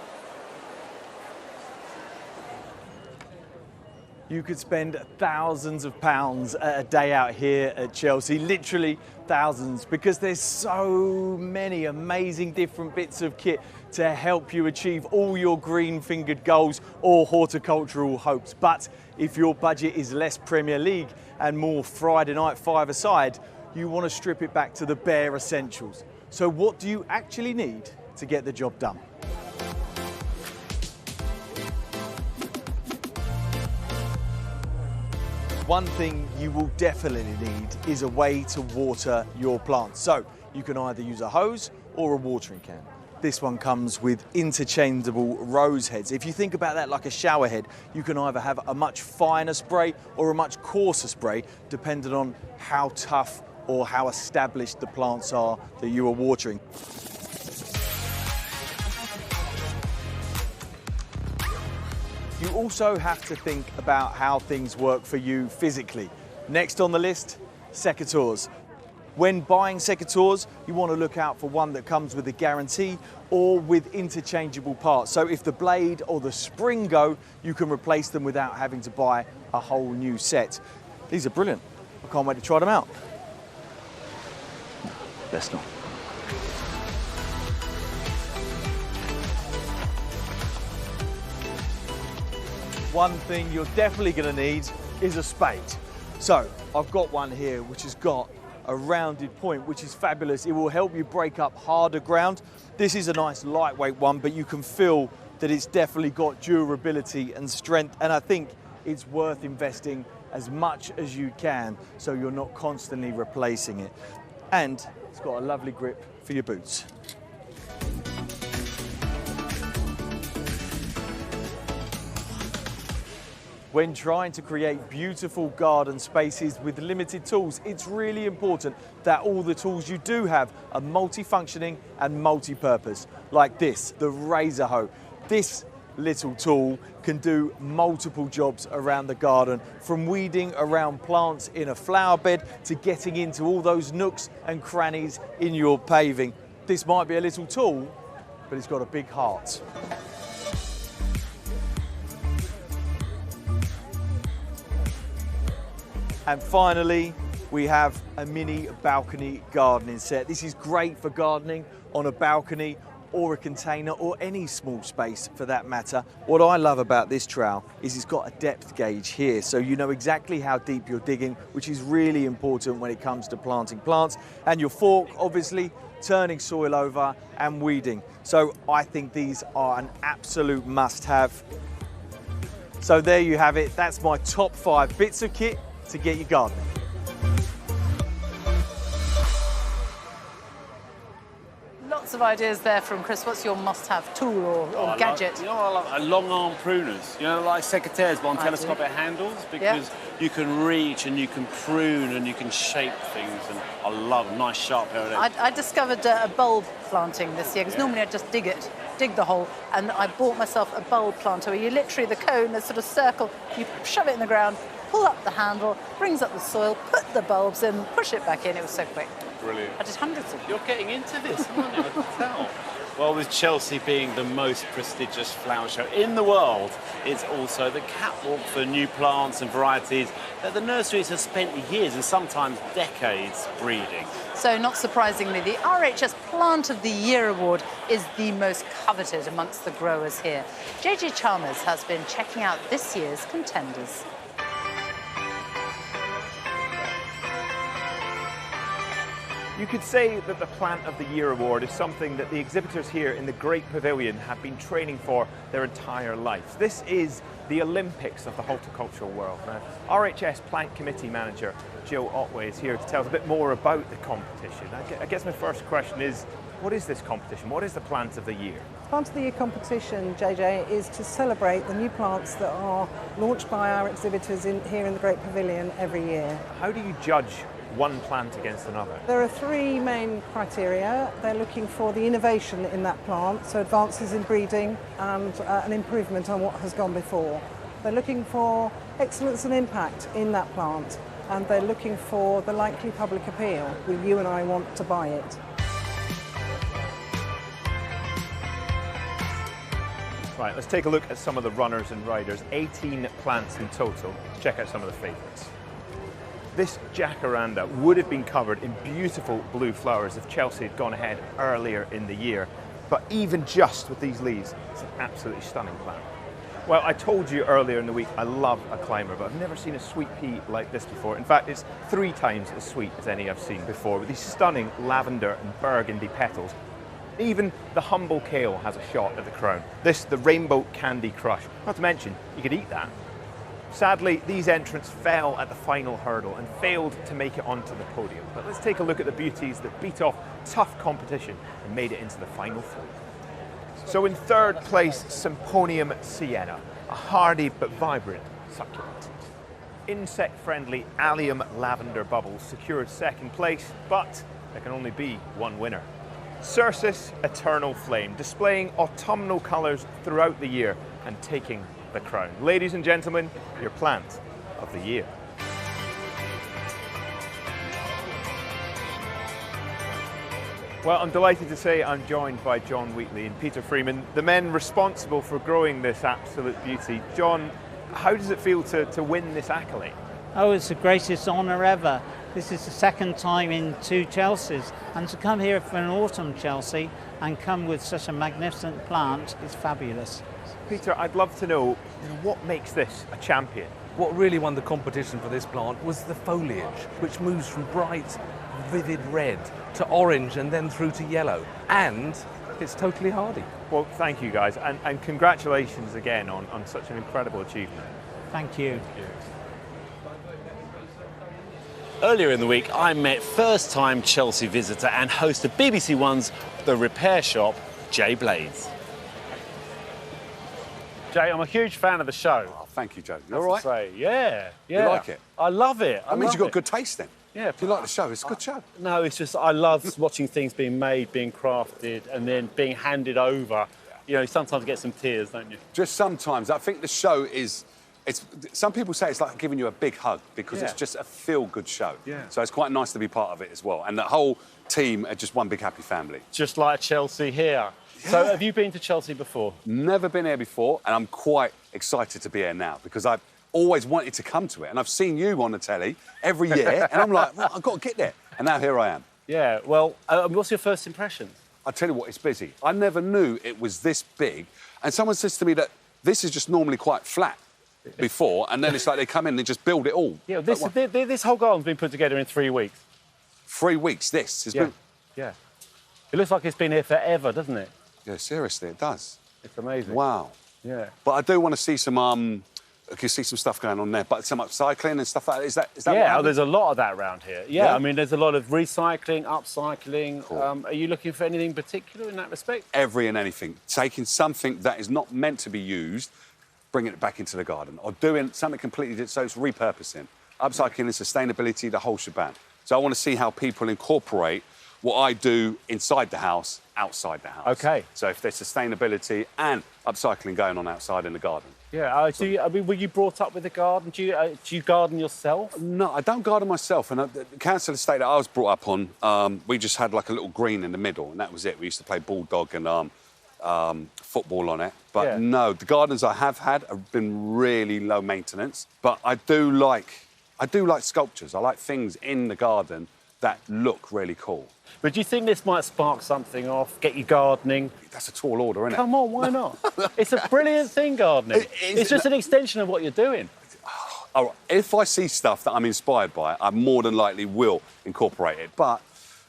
you could spend thousands of pounds a day out here at Chelsea, literally thousands, because there's so many amazing different bits of kit to help you achieve all your green-fingered goals or horticultural hopes. But if your budget is less Premier League and more Friday night five-a-side, you want to strip it back to the bare essentials. So what do you actually need to get the job done? One thing you will definitely need is a way to water your plants. So you can either use a hose or a watering can. This one comes with interchangeable rose heads. If you think about that like a shower head, you can either have a much finer spray or a much coarser spray, depending on how tough or how established the plants are that you are watering. You also have to think about how things work for you physically. Next on the list, secateurs. When buying secateurs, you want to look out for one that comes with a guarantee or with interchangeable parts. So if the blade or the spring go, you can replace them without having to buy a whole new set. These are brilliant. I can't wait to try them out. Best not. One thing you're definitely going to need is a spade. So I've got one here which has got a rounded point, which is fabulous. It will help you break up harder ground. This is a nice lightweight one, but you can feel that it's definitely got durability and strength, and I think it's worth investing as much as you can so you're not constantly replacing it. And it's got a lovely grip for your boots. When trying to create beautiful garden spaces with limited tools, it's really important that all the tools you do have are multifunctioning and multi-purpose, like this, the razor hoe. This little tool can do multiple jobs around the garden, from weeding around plants in a flower bed to getting into all those nooks and crannies in your paving. This might be a little tool, but it's got a big heart. And finally, we have a mini balcony gardening set. This is great for gardening on a balcony or a container or any small space for that matter. What I love about this trowel is it's got a depth gauge here, so you know exactly how deep you're digging, which is really important when it comes to planting plants. And your fork, obviously, turning soil over and weeding. So I think these are an absolute must-have. So there you have it. That's my top 5 bits of kit to get you gardening. Lots of ideas there from Chris. What's your must-have tool or gadget? I love long arm pruners. You know, like secateurs, but on telescopic handles, because you can reach and you can prune and you can shape things. And I love a nice sharp pair of legs. I discovered a bulb planting this year, because normally I just dig the hole, and I bought myself a bulb planter where you literally, the cone, a sort of circle, you shove it in the ground, pull up the handle, brings up the soil, put the bulbs in, push it back in. It was so quick. Brilliant. I did hundreds of them. You're getting into this, aren't you? I can tell. Well, with Chelsea being the most prestigious flower show in the world, it's also the catwalk for new plants and varieties that the nurseries have spent years and sometimes decades breeding. So not surprisingly, the RHS Plant of the Year award is the most coveted amongst the growers here. JJ Chalmers has been checking out this year's contenders. You could say that the Plant of the Year award is something that the exhibitors here in the Great Pavilion have been training for their entire lives. This is the Olympics of the horticultural world. Now, RHS Plant Committee Manager Jill Otway is here to tell us a bit more about the competition. I guess my first question is, what is this competition? What is the Plant of the Year? Plant of the Year competition, JJ, is to celebrate the new plants that are launched by our exhibitors here in the Great Pavilion every year. How do you judge one plant against another? There are 3 main criteria. They're looking for the innovation in that plant, so advances in breeding and an improvement on what has gone before. They're looking for excellence and impact in that plant, and they're looking for the likely public appeal. Will you and I want to buy it? Right, let's take a look at some of the runners and riders. 18 plants in total. Check out some of the favourites. This jacaranda would have been covered in beautiful blue flowers if Chelsea had gone ahead earlier in the year. But even just with these leaves, it's an absolutely stunning plant. Well, I told you earlier in the week I love a climber, but I've never seen a sweet pea like this before. In fact, it's 3 times as sweet as any I've seen before, with these stunning lavender and burgundy petals. Even the humble kale has a shot at the crown. This, the Rainbow Candy Crush. Not to mention, you could eat that. Sadly, these entrants fell at the final hurdle and failed to make it onto the podium. But let's take a look at the beauties that beat off tough competition and made it into the final 3. So in 3rd place, Symponium Sienna, a hardy but vibrant succulent. Insect-friendly Allium Lavender Bubbles secured 2nd place, but there can only be one winner. Cercis Eternal Flame, displaying autumnal colours throughout the year and taking the crown. Ladies and gentlemen, your plant of the year. Well, I'm delighted to say I'm joined by John Wheatley and Peter Freeman, the men responsible for growing this absolute beauty. John, how does it feel to win this accolade? Oh, it's the greatest honour ever. This is the 2nd time in 2 Chelseas, and to come here for an autumn Chelsea and come with such a magnificent plant is fabulous. Peter, I'd love to know what makes this a champion? What really won the competition for this plant was the foliage, which moves from bright, vivid red to orange and then through to yellow. And it's totally hardy. Well, thank you guys, and congratulations again on such an incredible achievement. Thank you. Earlier in the week, I met first-time Chelsea visitor and host of BBC One's The Repair Shop, Jay Blades. Jay, I'm a huge fan of the show. Oh, thank you, Joe. You all right? Say. Yeah. You like it? I love it. That means you've got good taste then. Yeah. If you like the show, it's a good show. No, it's just I love watching things being made, being crafted, and then being handed over. You know, sometimes you get some tears, don't you? Just sometimes. I think the show is... some people say it's like giving you a big hug because it's just a feel-good show. Yeah. So it's quite nice to be part of it as well. And the whole team are just one big happy family. Just like Chelsea here. Yeah. So have you been to Chelsea before? Never been here before, and I'm quite excited to be here now because I've always wanted to come to it. And I've seen you on the telly every year, and I'm like, well, I've got to get there. And now here I am. Yeah, well, what's your first impression? I tell you what, it's busy. I never knew it was this big. And someone says to me that this is just normally quite flat before, and then it's like they come in and they just build it all. Yeah, this whole garden's been put together in 3 weeks. 3 weeks, this has been... Yeah. It looks like it's been here forever, doesn't it? Yeah, seriously, it does. It's amazing. Wow. Yeah. But I do want to see some, I can see some stuff going on there, but some upcycling and stuff like that. Is that yeah, there's a lot of that around here. Yeah, I mean, there's a lot of recycling, upcycling. Cool. Are you looking for anything particular in that respect? Every and anything. Taking something that is not meant to be used, bringing it back into the garden, or doing something completely different, so it's repurposing. Upcycling and sustainability, the whole shebang. So I want to see how people incorporate what I do inside the house, outside the house. OK. So if there's sustainability and upcycling going on outside in the garden. Yeah, I mean, were you brought up with a garden? Do you garden yourself? No, I don't garden myself. And the council estate that I was brought up on, we just had like a little green in the middle, and that was it. We used to play bulldog and football on it. But no, the gardens I have had have been really low maintenance. But I do like sculptures. I like things in the garden that look really cool. But do you think this might spark something off, get you gardening? That's a tall order, isn't it? Come on, why not? It's a brilliant thing, gardening. It's just an extension of what you're doing. Oh, if I see stuff that I'm inspired by, I more than likely will incorporate it. But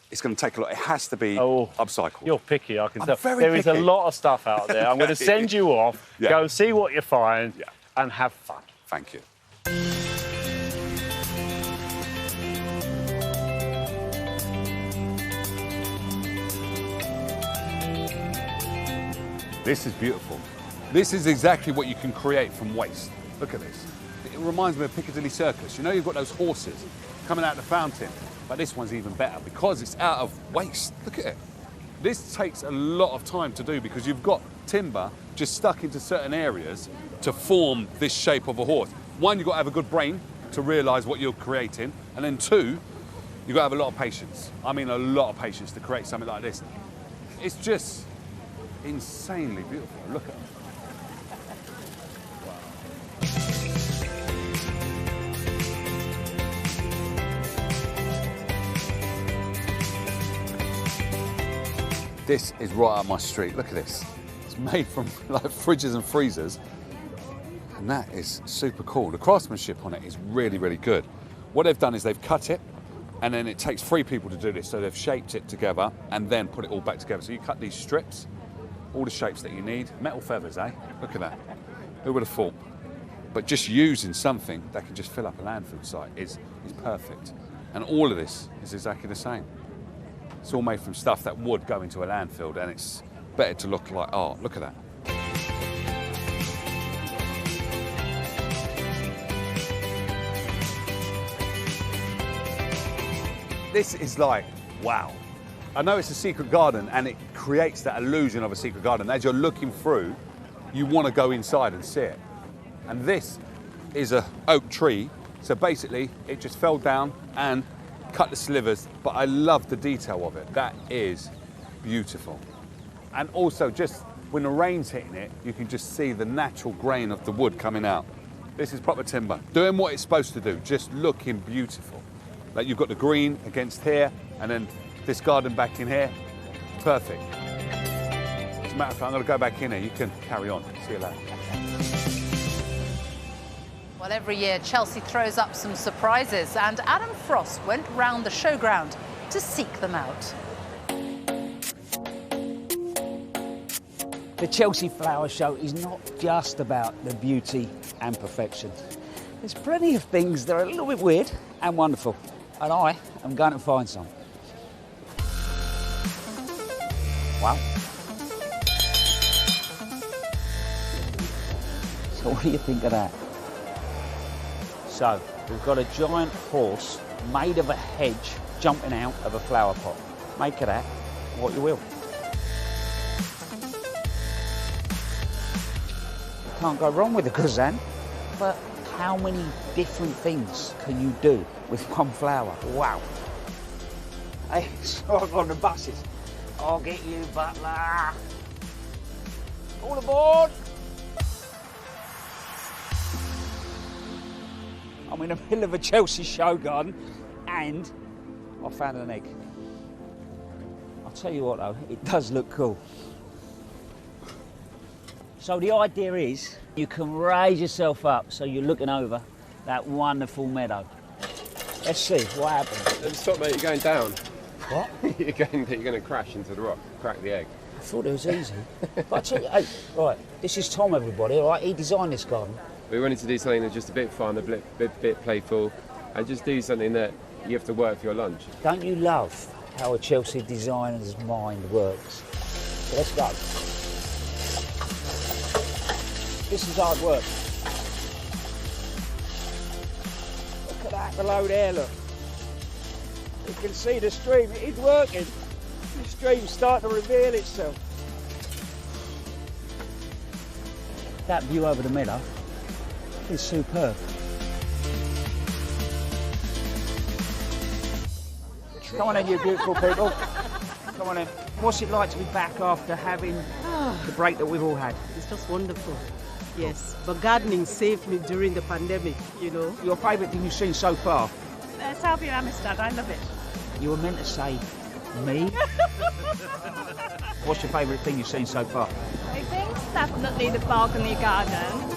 it's going to take a lot. It has to be upcycled. You're picky, I can tell. Very There is a picky. lot of stuff out there. I'm going to send you off, go and see what you find, and have fun. Thank you. This is beautiful. This is exactly what you can create from waste. Look at this. It reminds me of Piccadilly Circus. You know, you've got those horses coming out the fountain, but this one's even better because it's out of waste. Look at it. This takes a lot of time to do because you've got timber just stuck into certain areas to form this shape of a horse. One, you've got to have a good brain to realise what you're creating, and then two, you've got to have a lot of patience. I mean, a lot of patience to create something like this. It's just insanely beautiful. Look at it. This is right up my street. Look at this. It's made from like fridges and freezers. And that is super cool. The craftsmanship on it is really, really good. What they've done is they've cut it, and then it takes 3 people to do this. So they've shaped it together and then put it all back together. So you cut these strips, all the shapes that you need. Metal feathers, eh? Look at that. Who would have thought? But just using something that can just fill up a landfill site is perfect. And all of this is exactly the same. It's all made from stuff that would go into a landfill, and it's better to look like art. Look at that. This is like, wow. I know it's a secret garden, and it creates that illusion of a secret garden. As you're looking through, you want to go inside and see it. And this is a oak tree. So basically, it just fell down and cut the slivers, but I love the detail of it. That is beautiful. And also, just when the rain's hitting it, you can just see the natural grain of the wood coming out. This is proper timber, doing what it's supposed to do, just looking beautiful. Like you've got the green against here, and then this garden back in here. Perfect. As a matter of fact, I'm going to go back in here. You can carry on. See you later. Well, every year Chelsea throws up some surprises, and Adam Frost went round the showground to seek them out. The Chelsea Flower Show is not just about the beauty and perfection. There's plenty of things that are a little bit weird and wonderful, and I am going to find some. Wow. So what do you think of that? So, we've got a giant horse made of a hedge jumping out of a flower pot. Make of that what you will. You can't go wrong with a gazan, but how many different things can you do with one flower? Wow. Hey, so I'm on the buses. I'll get you, butler. All aboard. I'm in the middle of a Chelsea show garden, and I found an egg. I'll tell you what though, it does look cool. So the idea is you can raise yourself up so you're looking over that wonderful meadow. Let's see what happens. Stop, mate, you're going down. What? you're going to crash into the rock, crack the egg. I thought it was easy. But I tell you, hey, right, this is Tom, everybody, all right? He designed this garden. We wanted to do something that's just a bit fun, a bit playful, and just do something that you have to work for your lunch. Don't you love how a Chelsea designer's mind works? So let's go. This is hard work. Look at that below there, look. You can see the stream, it is working. The stream's starting to reveal itself. That view over the meadow is superb. Come on in, you beautiful people. Come on in. What's it like to be back after having the break that we've all had? It's just wonderful. Yes, but gardening saved me during the pandemic, you know. Your favourite thing you've seen so far? Salvia Amistad, I love it. You were meant to say me. What's your favourite thing you've seen so far? I think definitely the balcony garden.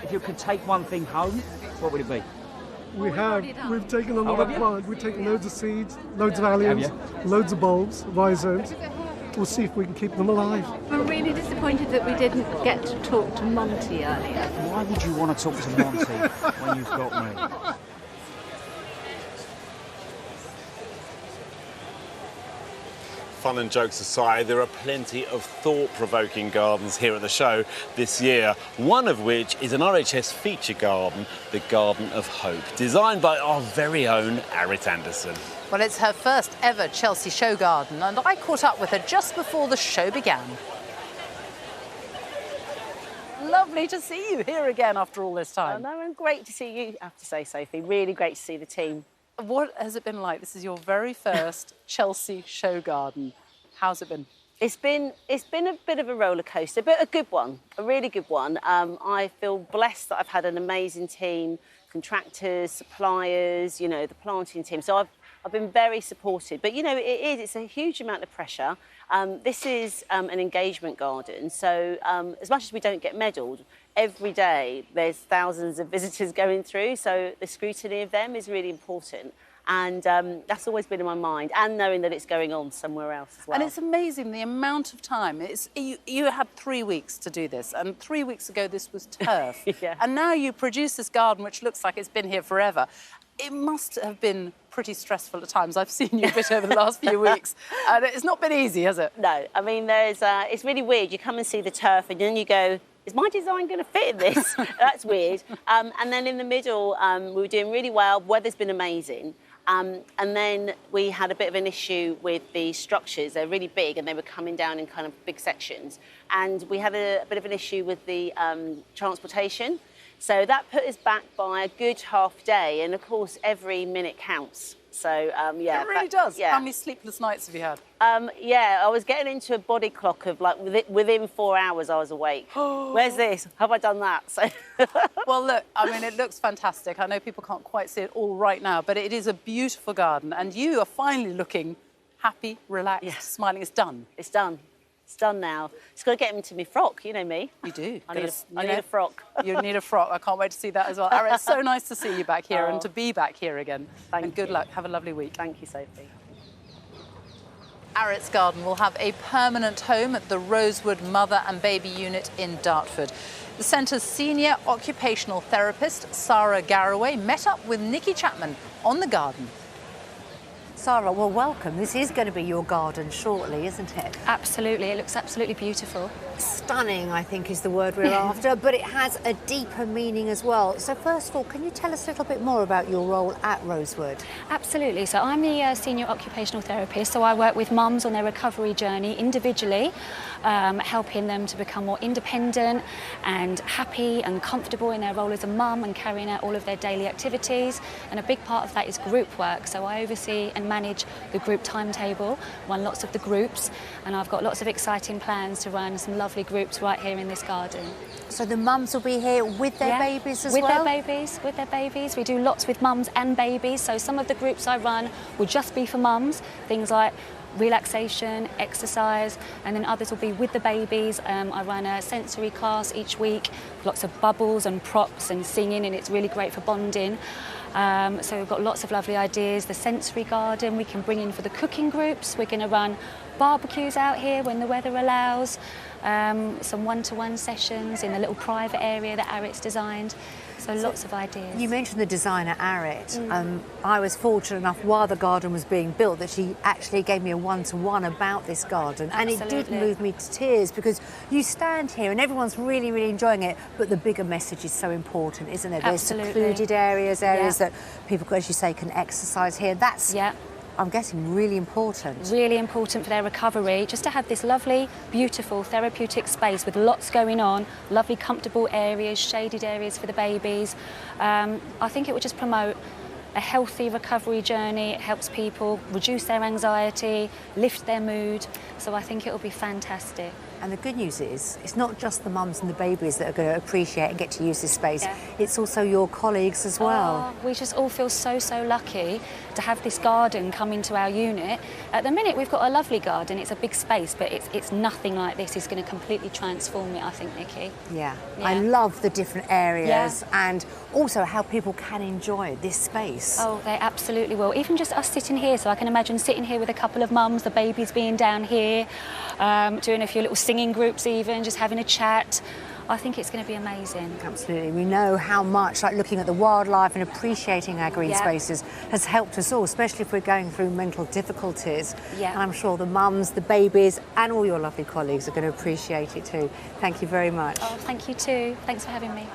If you could take one thing home, what would it be? We've taken a lot Oh, of have you? plant. We've taken loads of seeds, loads of alliums, loads of bulbs, rhizomes. We'll see if we can keep them alive. I'm really disappointed that we didn't get to talk to Monty earlier. Why would you want to talk to Monty when you've got me? Fun and jokes aside, there are plenty of thought-provoking gardens here at the show this year, one of which is an RHS feature garden, the Garden of Hope, designed by our very own Arit Anderson. Well, it's her first ever Chelsea show garden, and I caught up with her just before the show began. Lovely to see you here again after all this time. Oh, no, and great to see you, I have to say, Sophie. Really great to see the team. What has it been like? This is your very first Chelsea show garden. How's it been? It's been a bit of a roller coaster, but a good one, a really good one. I feel blessed that I've had an amazing team contractors, suppliers, you know, the planting team. So I've been very supported. But, you know, it's a huge amount of pressure. This is an engagement garden. So as much as we don't get medalled, every day there's thousands of visitors going through. So the scrutiny of them is really important. And that's always been in my mind, and knowing that it's going on somewhere else as well. And it's amazing the amount of time. You had 3 weeks to do this, and 3 weeks ago this was turf. Yeah. And now you produce this garden which looks like it's been here forever. It must have been pretty stressful at times. I've seen you a bit over the last few weeks. And it's not been easy, has it? No, I mean, it's really weird. You come and see the turf and then you go, is my design going to fit in this? That's weird. And then in the middle, we were doing really well. Weather's been amazing. And then we had a bit of an issue with the structures. They're really big and they were coming down in kind of big sections. And we had a bit of an issue with the transportation. So that put us back by a good half day. And of course, every minute counts. So, yeah. It really does. Yeah. How many sleepless nights have you had? Yeah, I was getting into a body clock of like within 4 hours I was awake. Where's this? Have I done that? So well, look, I mean, it looks fantastic. I know people can't quite see it all right now, but it is a beautiful garden. And you are finally looking happy, relaxed, smiling. It's done. It's done. It's done now. Just got to get into my frock, you know me. You do. I need a frock. You need a frock. I can't wait to see that as well. Ara, it's so nice to see you back here and to be back here again. Thank and good luck. Have a lovely week. Thank you, Sophie. Arrett's Garden will have a permanent home at the Rosewood Mother and Baby Unit in Dartford. The centre's senior occupational therapist, Sarah Garraway, met up with Nikki Chapman on the garden. Sarah, well, welcome. This is going to be your garden shortly, isn't it? Absolutely. It looks absolutely beautiful. Stunning, I think, is the word we're after, but it has a deeper meaning as well. So first of all, can you tell us a little bit more about your role at Rosewood? Absolutely. So I'm the senior occupational therapist, so I work with mums on their recovery journey individually, helping them to become more independent and happy and comfortable in their role as a mum and carrying out all of their daily activities. And a big part of that is group work. So I oversee and manage the group timetable, run lots of the groups, and I've got lots of exciting plans to run some lovely groups right here in this garden. So the mums will be here with their babies as well? With their babies. We do lots with mums and babies. So some of the groups I run will just be for mums, things like relaxation, exercise, and then others will be with the babies. I run a sensory class each week, lots of bubbles and props and singing, and it's really great for bonding. So we've got lots of lovely ideas. The sensory garden we can bring in for the cooking groups. We're going to run barbecues out here when the weather allows, some one-to-one sessions in the little private area that Arrett's designed. So lots of ideas. You mentioned the designer Arrett. I was fortunate enough while the garden was being built that she actually gave me a one-to-one about this garden. Absolutely. And it did move me to tears because you stand here and everyone's really, really enjoying it, but the bigger message is so important, isn't it? Absolutely. There's secluded areas that people, as you say, can exercise here. That's, I'm guessing, really important. Really important for their recovery, just to have this lovely, beautiful, therapeutic space with lots going on, lovely, comfortable areas, shaded areas for the babies. I think it would just promote a healthy recovery journey. It helps people reduce their anxiety, lift their mood. So I think it will be fantastic. And the good news is, it's not just the mums and the babies that are going to appreciate and get to use this space. It's also your colleagues as well. We just all feel so, so lucky to have this garden come into our unit. At the minute, we've got a lovely garden. It's a big space, but it's nothing like this. It's going to completely transform it, I think, Nikki. Yeah. I love the different areas and also how people can enjoy this space. Oh, they absolutely will. Even just us sitting here, so I can imagine sitting here with a couple of mums, the babies being down here, doing a few little singing groups even, just having a chat. I think it's going to be amazing. Absolutely. We know how much looking at the wildlife and appreciating our green spaces has helped us all, especially if we're going through mental difficulties. And I'm sure the mums, the babies and all your lovely colleagues are going to appreciate it too. Thank you very much. Oh, thank you too. Thanks for having me.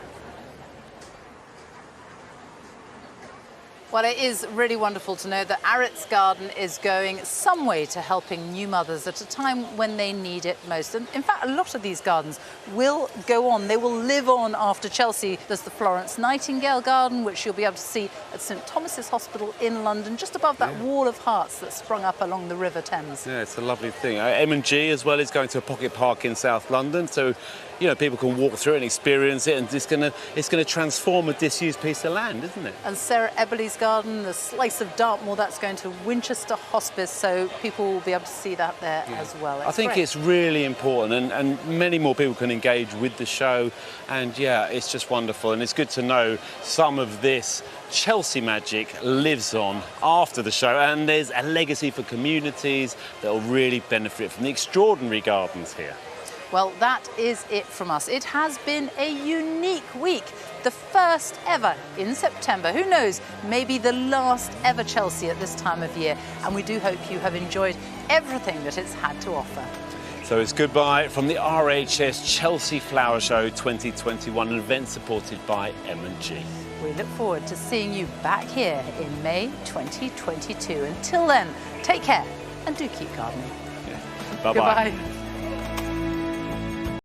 Well, it is really wonderful to know that Arrett's Garden is going some way to helping new mothers at a time when they need it most. And in fact, a lot of these gardens will go on. They will live on after Chelsea. There's the Florence Nightingale Garden, which you'll be able to see at St Thomas's Hospital in London, just above that wall of hearts that sprung up along the River Thames. Yeah, it's a lovely thing. M&G as well is going to a pocket park in South London. So you know, people can walk through it and experience it, and it's going to transform a disused piece of land, isn't it? And Sarah Eberly's garden, the slice of Dartmoor, that's going to Winchester Hospice, so people will be able to see that there as well. I think it's really important, and many more people can engage with the show, and yeah, it's just wonderful, and it's good to know some of this Chelsea magic lives on after the show, and there's a legacy for communities that will really benefit from the extraordinary gardens here. Well, that is it from us. It has been a unique week, the first ever in September. Who knows, maybe the last ever Chelsea at this time of year, and we do hope you have enjoyed everything that it's had to offer. So it's goodbye from the RHS Chelsea Flower Show 2021, an event supported by M&G. We look forward to seeing you back here in May 2022. Until then, take care and do keep gardening. Bye-bye. Goodbye.